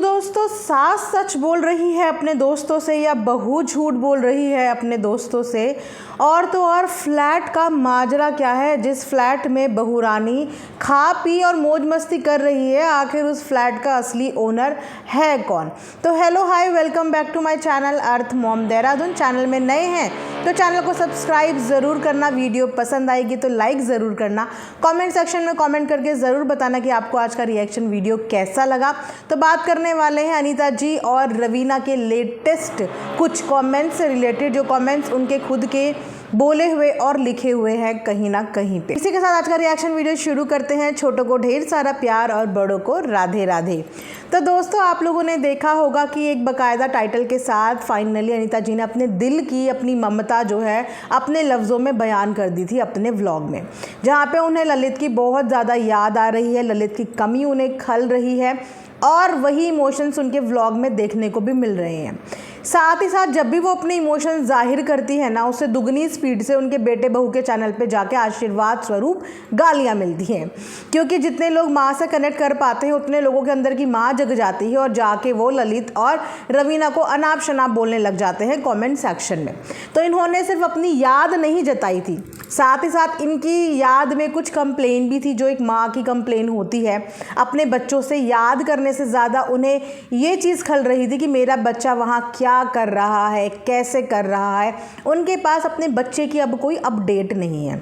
दोस्तों, सास सच बोल रही है अपने दोस्तों से या बहू झूठ बोल रही है अपने दोस्तों से। और तो और फ्लैट का माजरा क्या है जिस फ्लैट में बहू रानी खा पी और मौज मस्ती कर रही है, आखिर उस फ्लैट का असली ओनर है कौन। तो hello hi, welcome back to my channel earth mom Dehradun. Channel में नए हैं तो चैनल को सब्सक्राइब ज़रूर करना, वीडियो पसंद आएगी तो लाइक ज़रूर करना, कमेंट सेक्शन में कमेंट करके ज़रूर बताना कि आपको आज का रिएक्शन वीडियो कैसा लगा। तो बात करने वाले हैं अनीता जी और रवीना के लेटेस्ट कुछ कमेंट्स से रिलेटेड, जो कमेंट्स उनके खुद के बोले हुए और लिखे हुए हैं कहीं ना कहीं पे। इसी के साथ आज का रिएक्शन वीडियो शुरू करते हैं। छोटों को ढेर सारा प्यार और बड़ों को राधे राधे। तो दोस्तों, आप लोगों ने देखा होगा कि एक बकायदा टाइटल के साथ फाइनली अनीता जी ने अपने दिल की अपनी ममता जो है अपने लफ्ज़ों में बयान कर दी थी अपने व्लॉग में, जहाँ पे उन्हें ललित की बहुत ज़्यादा याद आ रही है, ललित की कमी उन्हें खल रही है और वही इमोशंस उनके व्लॉग में देखने को भी मिल रहे हैं। साथ ही साथ जब भी वो अपने इमोशंस जाहिर करती है ना, उससे दुगनी स्पीड से उनके बेटे बहू के चैनल पे जाके आशीर्वाद स्वरूप गालियाँ मिलती हैं, क्योंकि जितने लोग माँ से कनेक्ट कर पाते हैं उतने लोगों के अंदर की माँ जग जाती है और जाके वो ललित और रवीना को अनाप शनाप बोलने लग जाते हैं कॉमेंट सेक्शन में। तो इन्होंने सिर्फ अपनी याद नहीं जताई थी, साथ ही साथ इनकी याद में कुछ कंप्लेन भी थी, जो एक माँ की कंप्लेन होती है। अपने बच्चों से याद करने से ज़्यादा उन्हें ये चीज़ खल रही थी कि मेरा बच्चा वहाँ क्या कर रहा है, कैसे कर रहा है। उनके पास अपने बच्चे की अब कोई अपडेट नहीं है।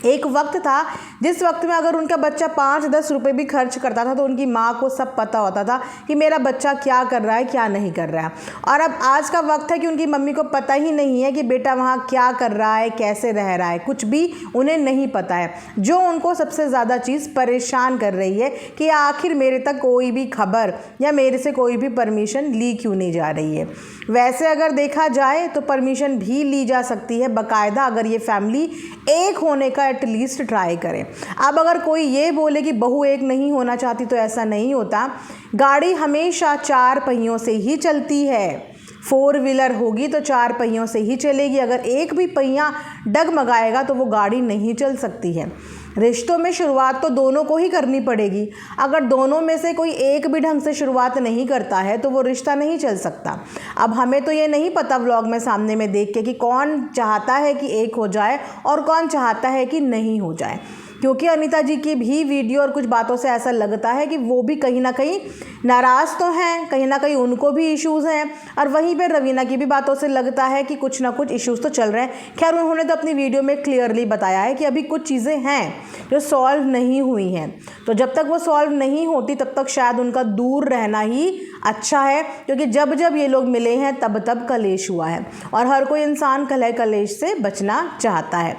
एक वक्त था जिस वक्त में अगर उनका बच्चा 5-10 रुपये भी खर्च करता था तो उनकी माँ को सब पता होता था कि मेरा बच्चा क्या कर रहा है, क्या नहीं कर रहा है। और अब आज का वक्त है कि उनकी मम्मी को पता ही नहीं है कि बेटा वहाँ क्या कर रहा है, कैसे रह रहा है, कुछ भी उन्हें नहीं पता है। जो उनको सबसे ज़्यादा चीज़ परेशान कर रही है कि आखिर मेरे तक कोई भी खबर या मेरे से कोई भी परमिशन ली क्यों नहीं जा रही है। वैसे अगर देखा जाए तो परमिशन भी ली जा सकती है बाकायदा, अगर ये फैमिली एक होने का एटलीस्ट ट्राई करें। अब अगर कोई ये बोले कि बहू एक नहीं होना चाहती तो ऐसा नहीं होता। गाड़ी हमेशा 4 पहियों से ही चलती है। 4 व्हीलर होगी तो 4 पहियों से ही चलेगी। अगर एक भी पहिया डगमगाएगा तो वो गाड़ी नहीं चल सकती है। रिश्तों में शुरुआत तो दोनों को ही करनी पड़ेगी। अगर दोनों में से कोई एक भी ढंग से शुरुआत नहीं करता है तो वो रिश्ता नहीं चल सकता। अब हमें तो ये नहीं पता व्लॉग में सामने में देख के कि कौन चाहता है कि एक हो जाए और कौन चाहता है कि नहीं हो जाए, क्योंकि अनीता जी की भी वीडियो और कुछ बातों से ऐसा लगता है कि वो भी कहीं ना कहीं नाराज़ तो हैं, कहीं ना कहीं उनको भी इश्यूज़ हैं। और वहीं पे रवीना की भी बातों से लगता है कि कुछ ना कुछ इश्यूज़ तो चल रहे हैं। खैर, उन्होंने तो अपनी वीडियो में क्लियरली बताया है कि अभी कुछ चीज़ें हैं जो सॉल्व नहीं हुई हैं। तो जब तक वो सॉल्व नहीं होती तब तक शायद उनका दूर रहना ही अच्छा है, क्योंकि जब जब ये लोग मिले हैं तब तब कलेश हुआ है और हर कोई इंसान कलह कलेश से बचना चाहता है।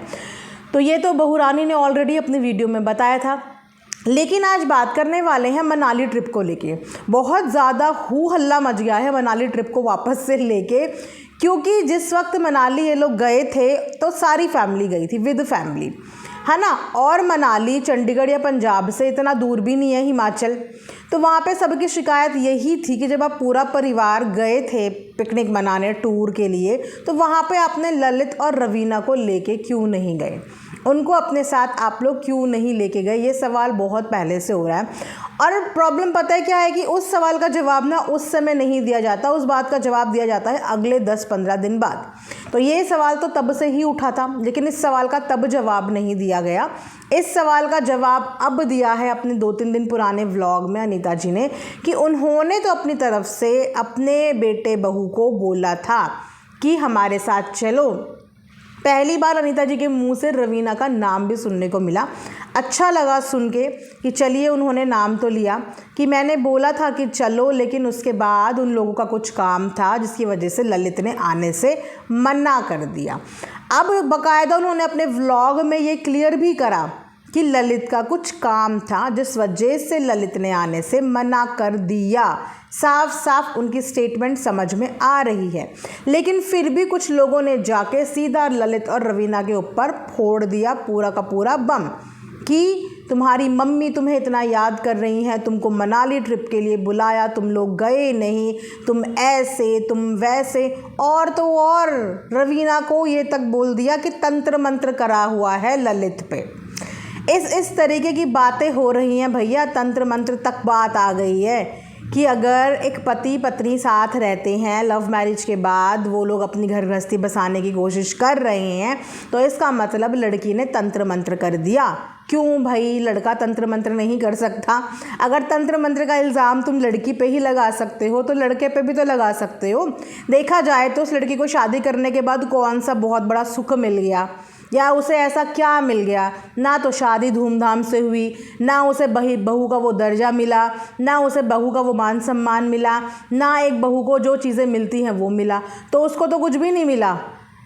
तो ये तो बहू रानी ने ऑलरेडी अपनी वीडियो में बताया था। लेकिन आज बात करने वाले हैं मनाली ट्रिप को लेके। बहुत ज़्यादा हू हल्ला मच गया है मनाली ट्रिप को वापस से लेके, क्योंकि जिस वक्त मनाली ये लोग गए थे तो सारी फैमिली गई थी, विद फैमिली, है ना। और मनाली चंडीगढ़ या पंजाब से इतना दूर भी नहीं है, हिमाचल। तो वहाँ पे सबकी शिकायत यही थी कि जब आप पूरा परिवार गए थे पिकनिक मनाने टूर के लिए तो वहाँ पे आपने ललित और रवीना को लेके क्यों नहीं गए, उनको अपने साथ आप लोग क्यों नहीं लेके गए। ये सवाल बहुत पहले से हो रहा है। और प्रॉब्लम पता है क्या है कि उस सवाल का जवाब ना उस समय नहीं दिया जाता, उस बात का जवाब दिया जाता है अगले 10-15 दिन बाद। तो ये सवाल तो तब से ही उठा था, लेकिन इस सवाल का तब जवाब नहीं दिया गया। इस सवाल का जवाब अब दिया है अपने 2-3 दिन पुराने व्लॉग में अनीता जी ने, कि उन्होंने तो अपनी तरफ से अपने बेटे बहू को बोला था कि हमारे साथ चलो। पहली बार अनीता जी के मुंह से रवीना का नाम भी सुनने को मिला। अच्छा लगा सुन के कि चलिए उन्होंने नाम तो लिया, कि मैंने बोला था कि चलो, लेकिन उसके बाद उन लोगों का कुछ काम था जिसकी वजह से ललित ने आने से मना कर दिया। अब बाकायदा उन्होंने अपने व्लॉग में ये क्लियर भी करा कि ललित का कुछ काम था जिस वजह से ललित ने आने से मना कर दिया। साफ साफ उनकी स्टेटमेंट समझ में आ रही है। लेकिन फिर भी कुछ लोगों ने जाके सीधा ललित और रवीना के ऊपर फोड़ दिया पूरा का पूरा बम, कि तुम्हारी मम्मी तुम्हें इतना याद कर रही हैं, तुमको मनाली ट्रिप के लिए बुलाया, तुम लोग गए नहीं, तुम ऐसे तुम वैसे। और तो और रवीना को ये तक बोल दिया कि तंत्र मंत्र करा हुआ है ललित पे। इस तरीके की बातें हो रही हैं भैया, तंत्र मंत्र तक बात आ गई है कि अगर एक पति पत्नी साथ रहते हैं, लव मैरिज के बाद वो लोग अपनी घर गृहस्थी बसाने की कोशिश कर रहे हैं, तो इसका मतलब लड़की ने तंत्र मंत्र कर दिया। क्यों भाई, लड़का तंत्र मंत्र नहीं कर सकता? अगर तंत्र मंत्र का इल्ज़ाम तुम लड़की पे ही लगा सकते हो तो लड़के पे भी तो लगा सकते हो। देखा जाए तो उस लड़की को शादी करने के बाद कौन सा बहुत बड़ा सुख मिल गया, या उसे ऐसा क्या मिल गया? ना तो शादी धूमधाम से हुई, ना उसे बहू का वो दर्जा मिला, ना उसे बहू का वो मान सम्मान मिला, ना एक बहू को जो चीज़ें मिलती हैं वो मिला, तो उसको तो कुछ भी नहीं मिला।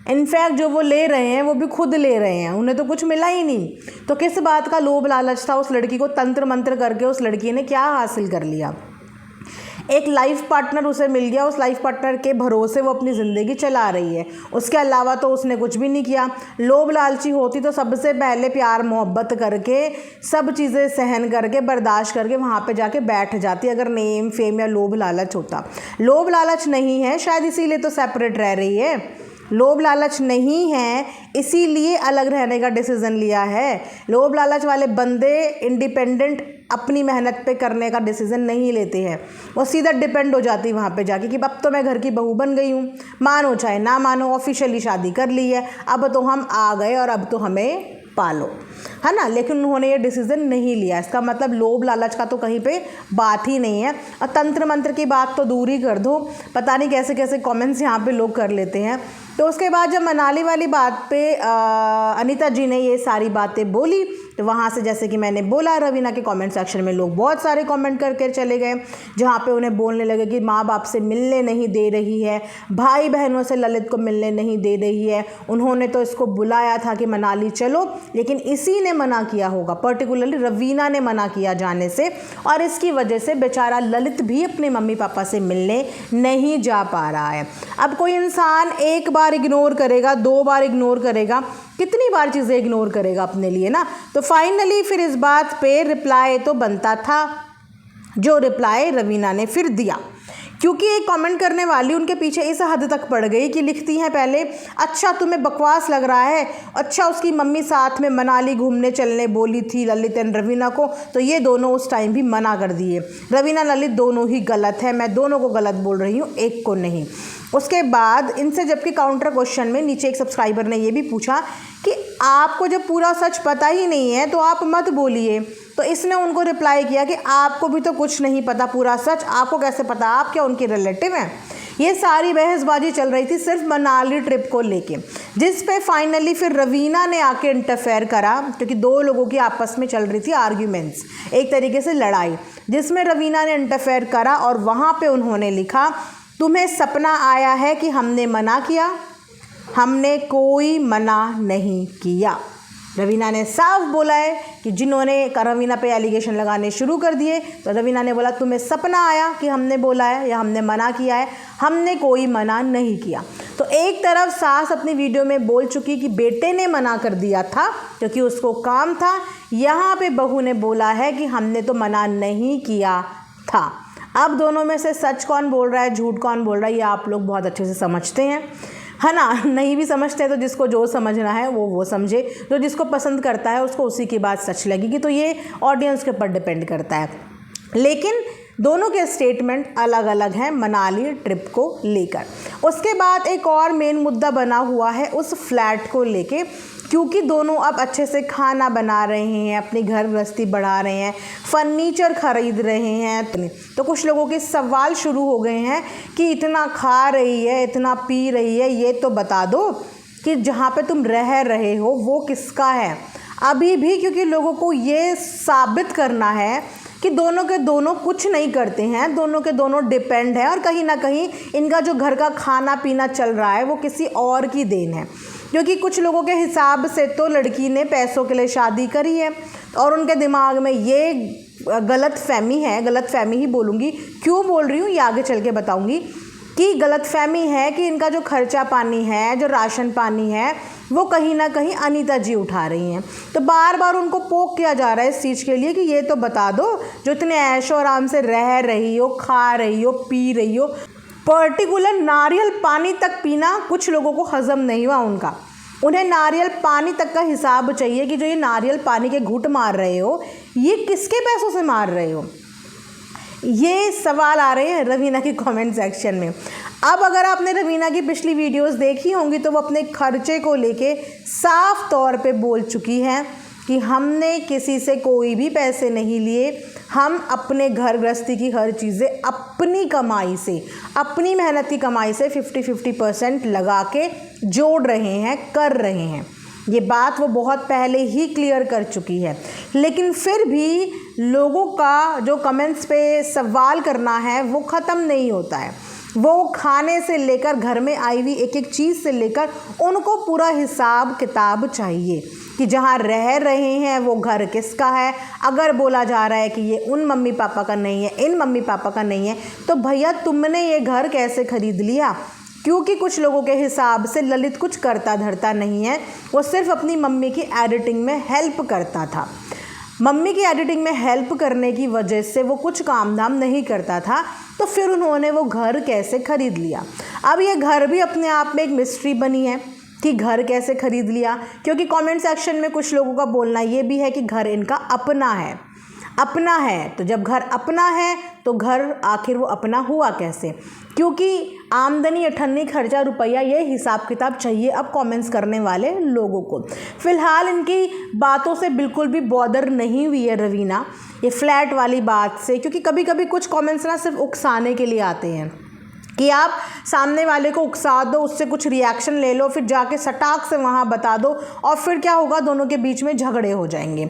इनफैक्ट जो वो ले रहे हैं वो भी खुद ले रहे हैं, उन्हें तो कुछ मिला ही नहीं। तो किस बात का लोभ लालच था उस लड़की को? तंत्र मंत्र करके उस लड़की ने क्या हासिल कर लिया? एक लाइफ पार्टनर उसे मिल गया, उस लाइफ पार्टनर के भरोसे वो अपनी ज़िंदगी चला रही है, उसके अलावा तो उसने कुछ भी नहीं किया। लोभ लालची होती तो सबसे पहले प्यार मोहब्बत करके, सब चीज़ें सहन करके, बर्दाश्त करके वहाँ पे जाके बैठ जाती, अगर नेम फेम या लोभ लालच होता। लोभ लालच नहीं है, शायद इसीलिए तो सेपरेट रह रही है। लोभ लालच नहीं है, इसीलिए अलग रहने का डिसीज़न लिया है। लोभ लालच वाले बंदे इंडिपेंडेंट अपनी मेहनत पे करने का डिसीज़न नहीं लेते हैं, वो सीधा डिपेंड हो जाती है वहाँ पे जाके कि अब तो मैं घर की बहू बन गई हूँ, मानो चाहे ना मानो, ऑफिशियली शादी कर ली है, अब तो हम आ गए और अब तो हमें पालो, है ना। लेकिन उन्होंने ये डिसीज़न नहीं लिया, इसका मतलब लोभ लालच का तो कहीं पे बात ही नहीं है। और तंत्र मंत्र की बात तो दूर ही कर दो, पता नहीं कैसे कैसे कमेंट्स यहाँ पे लोग कर लेते हैं। तो उसके बाद जब मनाली वाली बात पे अनीता जी ने ये सारी बातें बोली, तो वहाँ से जैसे कि मैंने बोला, रवीना के कमेंट सेक्शन में लोग बहुत सारे कमेंट करके चले गए, जहाँ पे उन्हें बोलने लगे कि माँ बाप से मिलने नहीं दे रही है, भाई बहनों से ललित को मिलने नहीं दे रही है, उन्होंने तो इसको बुलाया था कि मनाली चलो, लेकिन इसी ने मना किया होगा, पर्टिकुलरली रवीना ने मना किया जाने से, और इसकी वजह से बेचारा ललित भी अपने मम्मी पापा से मिलने नहीं जा पा रहा है। अब कोई इंसान एक बार इग्नोर करेगा, 2 बार इग्नोर करेगा, कितनी बार चीज़ें इग्नोर करेगा अपने लिए ना। तो फाइनली फिर इस बात पे रिप्लाई तो बनता था, जो रिप्लाई रवीना ने फिर दिया, क्योंकि एक कमेंट करने वाली उनके पीछे इस हद तक पड़ गई कि लिखती हैं पहले, अच्छा तुम्हें बकवास लग रहा है, अच्छा उसकी मम्मी साथ में मनाली घूमने चलने बोली थी ललित एंड रवीना को, तो ये दोनों उस टाइम भी मना कर दिए। रवीना ललित दोनों ही गलत है, मैं दोनों को गलत बोल रही हूँ, एक को नहीं। उसके बाद इनसे जबकि काउंटर क्वेश्चन में नीचे एक सब्सक्राइबर ने ये भी पूछा कि आपको जब पूरा सच पता ही नहीं है तो आप मत बोलिए, तो इसने उनको रिप्लाई किया कि आपको भी तो कुछ नहीं पता पूरा सच, आपको कैसे पता, आप क्या उनके रिलेटिव हैं? ये सारी बहसबाजी चल रही थी सिर्फ मनाली ट्रिप को लेके, जिस पे फाइनली फिर रवीना ने आके इंटरफेयर करा, क्योंकि 2 लोगों की आपस में चल रही थी आर्ग्यूमेंट्स, एक तरीके से लड़ाई, जिसमें रवीना ने इंटरफेयर करा और वहाँ पे उन्होंने लिखा, तुम्हें सपना आया है कि हमने मना किया? हमने कोई मना नहीं किया। रवीना ने साफ बोला है कि जिन्होंने रवीना पे एलिगेशन लगाने शुरू कर दिए, तो रवीना ने बोला तुम्हें सपना आया कि हमने बोला है या हमने मना किया है? हमने कोई मना नहीं किया। तो एक तरफ सास अपनी वीडियो में बोल चुकी कि बेटे ने मना कर दिया था क्योंकि उसको काम था, यहाँ पे बहू ने बोला है कि हमने तो मना नहीं किया था। अब दोनों में से सच कौन बोल रहा है, झूठ कौन बोल रहा है, ये आप लोग बहुत अच्छे से समझते हैं, है ना। नहीं भी समझते तो जिसको जो समझना है वो समझे, जो जिसको पसंद करता है उसको उसी की बात सच लगेगी, तो ये ऑडियंस के ऊपर डिपेंड करता है। लेकिन दोनों के स्टेटमेंट अलग अलग हैं मनाली ट्रिप को लेकर। उसके बाद एक और मेन मुद्दा बना हुआ है उस फ्लैट को लेके, क्योंकि दोनों अब अच्छे से खाना बना रहे हैं, अपनी घर गृहस्थी बढ़ा रहे हैं, फर्नीचर खरीद रहे हैं, तो कुछ लोगों के सवाल शुरू हो गए हैं कि इतना खा रही है, इतना पी रही है, ये तो बता दो कि जहाँ पे तुम रह रहे हो वो किसका है अभी भी, क्योंकि लोगों को ये साबित करना है कि दोनों के दोनों कुछ नहीं करते हैं, दोनों के दोनों डिपेंड है, और कहीं ना कहीं इनका जो घर का खाना पीना चल रहा है वो किसी और की देन है। क्योंकि कुछ लोगों के हिसाब से तो लड़की ने पैसों के लिए शादी करी है, और उनके दिमाग में ये गलत फहमी है, गलत फहमी ही बोलूँगी, क्यों बोल रही हूँ ये आगे चल के बताऊँगी, कि गलत फहमी है कि इनका जो खर्चा पानी है, जो राशन पानी है, वो कहीं ना कहीं अनीता जी उठा रही हैं। तो बार बार उनको पोक किया जा रहा है इस चीज़ के लिए कि ये तो बता दो, जो इतने ऐशो आराम से रह रही हो, खा रही हो, पी रही हो, पर्टिकुलर नारियल पानी तक पीना कुछ लोगों को हज़म नहीं हुआ उनका, उन्हें नारियल पानी तक का हिसाब चाहिए कि जो ये नारियल पानी के घूंट मार रहे हो ये किसके पैसों से मार रहे हो। ये सवाल आ रहे हैं रवीना की कमेंट सेक्शन में। अब अगर आपने रवीना की पिछली वीडियोस देखी होंगी तो वो अपने खर्चे को लेके साफ तौर पे बोल चुकी है कि हमने किसी से कोई भी पैसे नहीं लिए, हम अपने घर गृहस्थी की हर चीज़ें अपनी कमाई से, अपनी मेहनत की कमाई से 50-50% लगा के जोड़ रहे हैं, कर रहे हैं। ये बात वो बहुत पहले ही क्लियर कर चुकी है, लेकिन फिर भी लोगों का जो कमेंट्स पे सवाल करना है वो ख़त्म नहीं होता है। वो खाने से लेकर घर में आई हुई एक एक चीज़ से लेकर उनको पूरा हिसाब किताब चाहिए कि जहाँ रह रहे हैं वो घर किसका है। अगर बोला जा रहा है कि ये उन मम्मी पापा का नहीं है, इन मम्मी पापा का नहीं है, तो भैया तुमने ये घर कैसे ख़रीद लिया? क्योंकि कुछ लोगों के हिसाब से ललित कुछ करता धरता नहीं है, वो सिर्फ अपनी मम्मी की एडिटिंग में हेल्प करता था। मम्मी की एडिटिंग में हेल्प करने की वजह से वो कुछ काम धाम नहीं करता था, तो फिर उन्होंने वो घर कैसे ख़रीद लिया? अब ये घर भी अपने आप में एक मिस्ट्री बनी है कि घर कैसे ख़रीद लिया, क्योंकि कमेंट सेक्शन में कुछ लोगों का बोलना ये भी है कि घर इनका अपना है। अपना है तो जब घर अपना है तो घर आखिर वो अपना हुआ कैसे? क्योंकि आमदनी अठन्नी खर्चा रुपया, ये हिसाब किताब चाहिए अब कमेंट्स करने वाले लोगों को। फ़िलहाल इनकी बातों से बिल्कुल भी बॉदर नहीं हुई है रवीना, ये फ्लैट वाली बात से, क्योंकि कभी कभी कुछ कमेंट्स ना सिर्फ उकसाने के लिए आते हैं कि आप सामने वाले को उकसा दो, उससे कुछ रिएक्शन ले लो, फिर जाके सटाक से वहाँ बता दो और फिर क्या होगा, दोनों के बीच में झगड़े हो जाएंगे।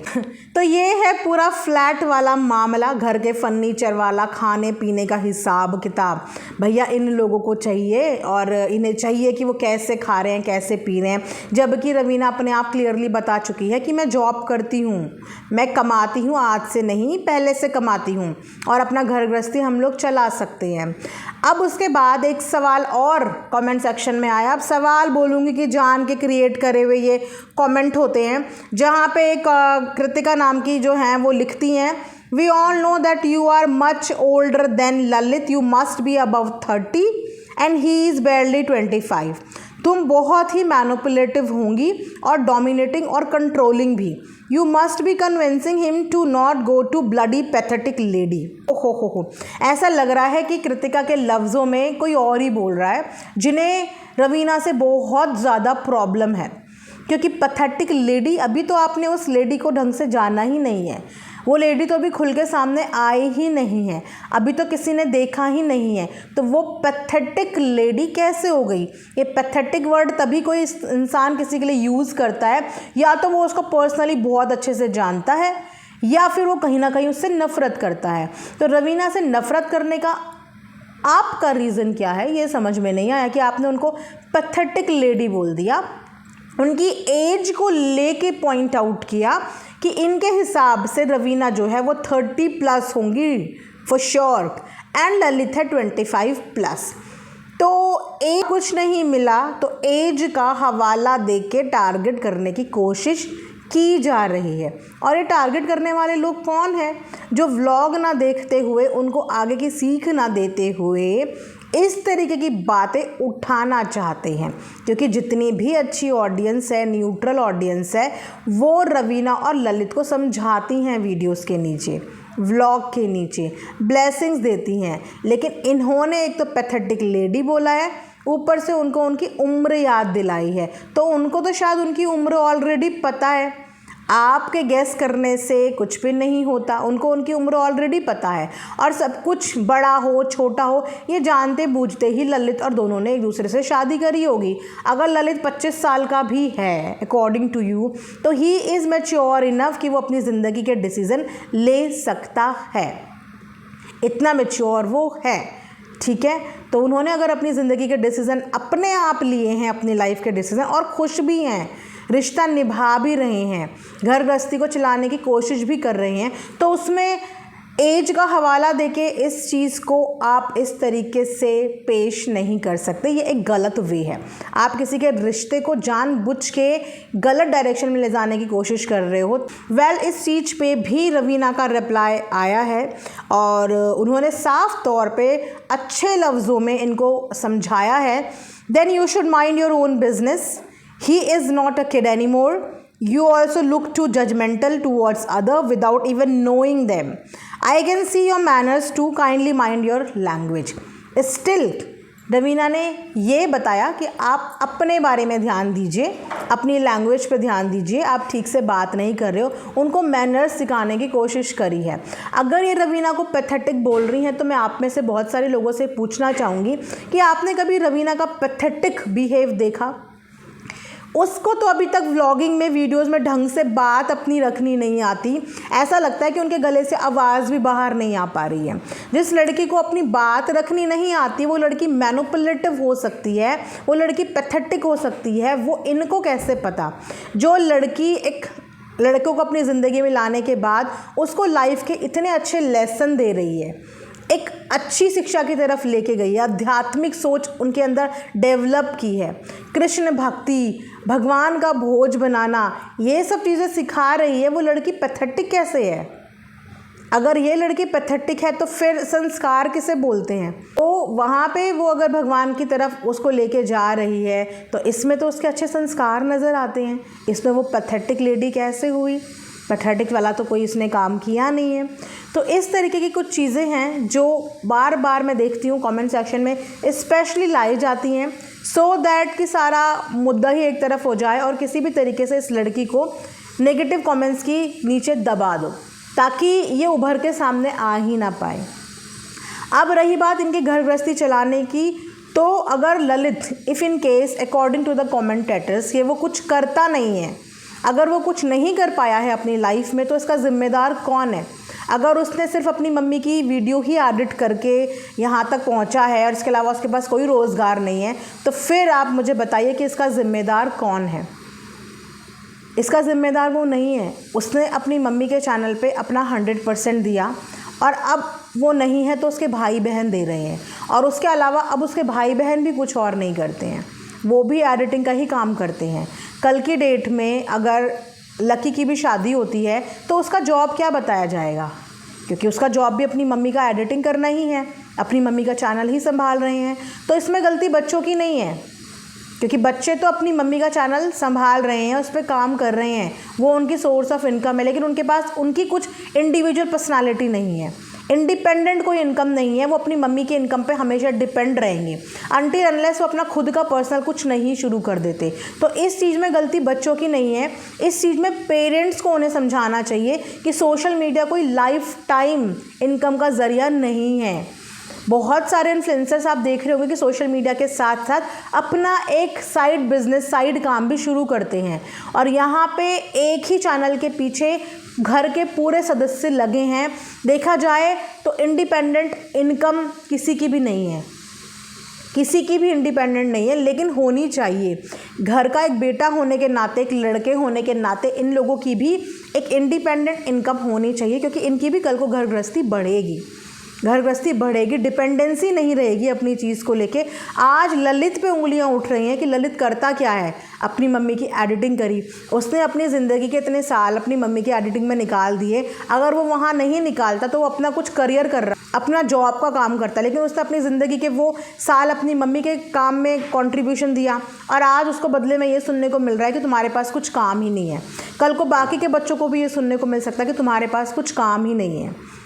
तो ये है पूरा फ्लैट वाला मामला, घर के फर्नीचर वाला, खाने पीने का हिसाब किताब भैया इन लोगों को चाहिए, और इन्हें चाहिए कि वो कैसे खा रहे हैं, कैसे पी रहे हैं। जबकि रवीना अपने आप क्लियरली बता चुकी है कि मैं जॉब करती हूँ, मैं कमाती हूँ, आज से नहीं पहले से कमाती हूँ, और अपना घर गृहस्थी हम लोग चला सकते हैं। अब उसके बाद एक सवाल और कमेंट सेक्शन में आया। अब सवाल बोलूँगी कि जान के क्रिएट करे हुए ये कमेंट होते हैं, जहाँ पे एक कृतिका नाम की जो हैं वो लिखती हैं, we all know that you are much older than Lalit, you must be above 30 and he is barely 25। तुम बहुत ही मैनिपुलेटिव होंगी और डोमिनेटिंग और कंट्रोलिंग भी। You must be convincing him to not go to bloody pathetic lady. हो ऐसा लग रहा है कि कृतिका के लफ्ज़ों में कोई और ही बोल रहा है, जिन्हें रवीना से बहुत ज़्यादा प्रॉब्लम है। क्योंकि पैथेटिक लेडी, अभी तो आपने उस लेडी को ढंग से जाना ही नहीं है, वो लेडी तो अभी खुल के सामने आई ही नहीं है, अभी तो किसी ने देखा ही नहीं है, तो वो पैथेटिक लेडी कैसे हो गई? ये पैथेटिक वर्ड तभी कोई इंसान किसी के लिए यूज़ करता है, या तो वो उसको पर्सनली बहुत अच्छे से जानता है, या फिर वो कहीं ना कहीं उससे नफ़रत करता है। तो रवीना से नफ़रत करने का आपका रीज़न क्या है, ये समझ में नहीं आया कि आपने उनको पैथेटिक लेडी बोल दिया। उनकी एज को लेके पॉइंट आउट किया कि इनके हिसाब से रवीना जो है वो 30+ होंगी फॉर श्योर, एंड ललित है 25+। तो एज कुछ नहीं मिला तो एज का हवाला दे के टारगेट करने की कोशिश की जा रही है। और ये टारगेट करने वाले लोग कौन हैं? जो व्लॉग ना देखते हुए, उनको आगे की सीख ना देते हुए इस तरीके की बातें उठाना चाहते हैं। क्योंकि जितनी भी अच्छी ऑडियंस है, न्यूट्रल ऑडियंस है, वो रवीना और ललित को समझाती हैं वीडियोस के नीचे, व्लॉग के नीचे, ब्लेसिंग्स देती हैं। लेकिन इन्होंने एक तो पैथेटिक लेडी बोला है, ऊपर से उनको उनकी उम्र याद दिलाई है। तो उनको तो शायद उनकी उम्र ऑलरेडी पता है, आपके गैस करने से कुछ भी नहीं होता, उनको उनकी उम्र ऑलरेडी पता है। और सब कुछ बड़ा हो छोटा हो, ये जानते बूझते ही ललित और दोनों ने एक दूसरे से शादी करी होगी। अगर ललित 25 साल का भी है अकॉर्डिंग टू यू, तो ही इज़ मैच्योर इनफ कि वो अपनी ज़िंदगी के डिसीज़न ले सकता है, इतना मैच्योर वो है। ठीक है, तो उन्होंने अगर अपनी ज़िंदगी के डिसीज़न अपने आप लिए हैं, अपनी लाइफ के डिसीज़न, और खुश भी हैं, रिश्ता निभा भी रहे हैं, घर गृहस्थी को चलाने की कोशिश भी कर रहे हैं, तो उसमें एज का हवाला देके इस चीज़ को आप इस तरीके से पेश नहीं कर सकते। ये एक गलत वे है। आप किसी के रिश्ते को जानबूझ के गलत डायरेक्शन में ले जाने की कोशिश कर रहे हो। इस चीज़ पे भी रवीना का रिप्लाई आया है और उन्होंने साफ तौर पे अच्छे लफ्ज़ों में इनको समझाया है। Then you should mind your own business, he is not a kid any more, You also look too judgmental towards other without even knowing them. I can see your manners too. Kindly mind your language. Still, Raveena ने ये बताया कि आप अपने बारे में ध्यान दीजिए, अपनी लैंग्वेज पे ध्यान दीजिए, आप ठीक से बात नहीं कर रहे हो। उनको मैनर्स सिखाने की कोशिश करी है। अगर ये रवीना को पैथेटिक बोल रही हैं तो मैं आप में से बहुत सारे लोगों से पूछना चाहूँगी कि आपने कभी रवीना का पैथेटिक बिहेव देखा? उसको तो अभी तक व्लॉगिंग में, वीडियोस में ढंग से बात अपनी रखनी नहीं आती। ऐसा लगता है कि उनके गले से आवाज़ भी बाहर नहीं आ पा रही है। जिस लड़की को अपनी बात रखनी नहीं आती, वो लड़की मैनिपुलेटिव हो सकती है, वो लड़की पैथेटिक हो सकती है, वो इनको कैसे पता? जो लड़की एक लड़कों को अपनी ज़िंदगी में लाने के बाद उसको लाइफ के इतने अच्छे लेसन दे रही है, एक अच्छी शिक्षा की तरफ लेके गई है, आध्यात्मिक सोच उनके अंदर डेवलप की है, कृष्ण भक्ति, भगवान का भोज बनाना, ये सब चीज़ें सिखा रही है, वो लड़की पैथेटिक कैसे है? अगर ये लड़की पैथेटिक है तो फिर संस्कार किसे बोलते हैं? तो वहाँ पे वो अगर भगवान की तरफ उसको लेके जा रही है तो इसमें तो उसके अच्छे संस्कार नज़र आते हैं। इसमें वो पैथेटिक लेडी कैसे हुई? पैथेटिक वाला तो कोई इसने काम किया नहीं है। तो इस तरीके की कुछ चीज़ें हैं जो बार बार मैं देखती हूँ कमेंट सेक्शन में स्पेशली लाई जाती हैं, सो दैट कि सारा मुद्दा ही एक तरफ हो जाए और किसी भी तरीके से इस लड़की को नेगेटिव कमेंट्स की नीचे दबा दो, ताकि ये उभर के सामने आ ही ना पाए। अब रही बात इनकी घर गृहस्थी चलाने की, तो अगर Lalit if in case according to the commentators ये वो कुछ करता नहीं है, अगर वो कुछ नहीं कर पाया है अपनी लाइफ में, तो इसका ज़िम्मेदार कौन है? अगर उसने सिर्फ अपनी मम्मी की वीडियो ही एडिट करके यहाँ तक पहुँचा है और इसके अलावा उसके पास कोई रोज़गार नहीं है, तो फिर आप मुझे बताइए कि इसका ज़िम्मेदार कौन है? इसका ज़िम्मेदार वो नहीं है। उसने अपनी मम्मी के चैनल पे अपना 100% दिया और अब वो नहीं है तो उसके भाई बहन दे रहे हैं, और उसके अलावा अब उसके भाई बहन भी कुछ और नहीं करते हैं, वो भी एडिटिंग का ही काम करते हैं। कल की डेट में अगर लकी की भी शादी होती है तो उसका जॉब क्या बताया जाएगा? क्योंकि उसका जॉब भी अपनी मम्मी का एडिटिंग करना ही है, अपनी मम्मी का चैनल ही संभाल रहे हैं। तो इसमें गलती बच्चों की नहीं है, क्योंकि बच्चे तो अपनी मम्मी का चैनल संभाल रहे हैं, उस पर काम कर रहे हैं, वो उनकी सोर्स ऑफ इनकम है, लेकिन उनके पास उनकी कुछ इंडिविजुअल पर्सनालिटी नहीं है, इंडिपेंडेंट कोई इनकम नहीं है। वो अपनी मम्मी के इनकम पे हमेशा डिपेंड रहेंगे अनटिल अनलेस वो अपना खुद का पर्सनल कुछ नहीं शुरू कर देते। तो इस चीज़ में गलती बच्चों की नहीं है, इस चीज़ में पेरेंट्स को उन्हें समझाना चाहिए कि सोशल मीडिया कोई लाइफ टाइम इनकम का ज़रिया नहीं है। बहुत सारे इन्फ्लुएंसर्स आप देख रहे होंगे कि सोशल मीडिया के साथ साथ अपना एक साइड बिजनेस, साइड काम भी शुरू करते हैं, और यहाँ पे एक ही चैनल के पीछे घर के पूरे सदस्य लगे हैं। देखा जाए तो इंडिपेंडेंट इनकम किसी की भी नहीं है, किसी की भी इंडिपेंडेंट नहीं है, लेकिन होनी चाहिए। घर का एक बेटा होने के नाते, एक लड़के होने के नाते इन लोगों की भी एक इंडिपेंडेंट इनकम होनी चाहिए, क्योंकि इनकी भी कल को घर गृहस्थी बढ़ेगी, घर गृहस्थी बढ़ेगी, डिपेंडेंसी नहीं रहेगी अपनी चीज़ को लेके। आज ललित पे उंगलियां उठ रही हैं कि ललित करता क्या है, अपनी मम्मी की एडिटिंग करी, उसने अपनी ज़िंदगी के इतने साल अपनी मम्मी की एडिटिंग में निकाल दिए। अगर वो वहाँ नहीं निकालता तो वो अपना कुछ करियर कर रहा, अपना जॉब का काम करता, लेकिन उसने अपनी ज़िंदगी के वो साल अपनी मम्मी के काम में कंट्रीब्यूशन दिया, और आज उसको बदले में ये सुनने को मिल रहा है कि तुम्हारे पास कुछ काम ही नहीं है। कल को बाकी के बच्चों को भी ये सुनने को मिल सकता है कि तुम्हारे पास कुछ काम ही नहीं है।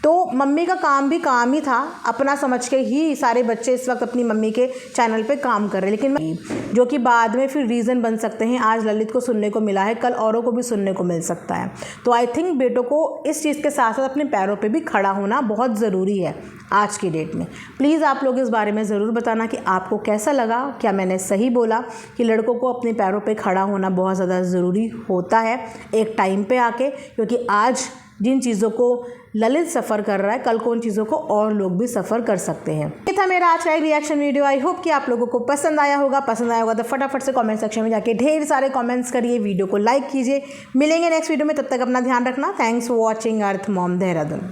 तो मम्मी का काम भी काम ही था, अपना समझ के ही सारे बच्चे इस वक्त अपनी मम्मी के चैनल पे काम कर रहे हैं, लेकिन जो कि बाद में फिर रीज़न बन सकते हैं। आज ललित को सुनने को मिला है, कल औरों को भी सुनने को मिल सकता है। तो आई थिंक बेटों को इस चीज़ के साथ साथ अपने पैरों पे भी खड़ा होना बहुत ज़रूरी है आज की डेट में। प्लीज़ आप लोग इस बारे में ज़रूर बताना कि आपको कैसा लगा, क्या मैंने सही बोला कि लड़कों को अपने पैरों पे खड़ा होना बहुत ज़्यादा ज़रूरी होता है एक टाइम पे आके, क्योंकि आज जिन चीज़ों को ललित सफ़र कर रहा है, कल को उन चीज़ों को और लोग भी सफ़र कर सकते हैं। ये था मेरा आज का एक रिएक्शन वीडियो। आई होप कि आप लोगों को पसंद आया होगा। पसंद आया होगा तो फटाफट से कमेंट सेक्शन में जाके ढेर सारे कमेंट्स करिए, वीडियो को लाइक कीजिए। मिलेंगे नेक्स्ट वीडियो में, तब तक अपना ध्यान रखना। Thanks for watching earth mom Dehradun.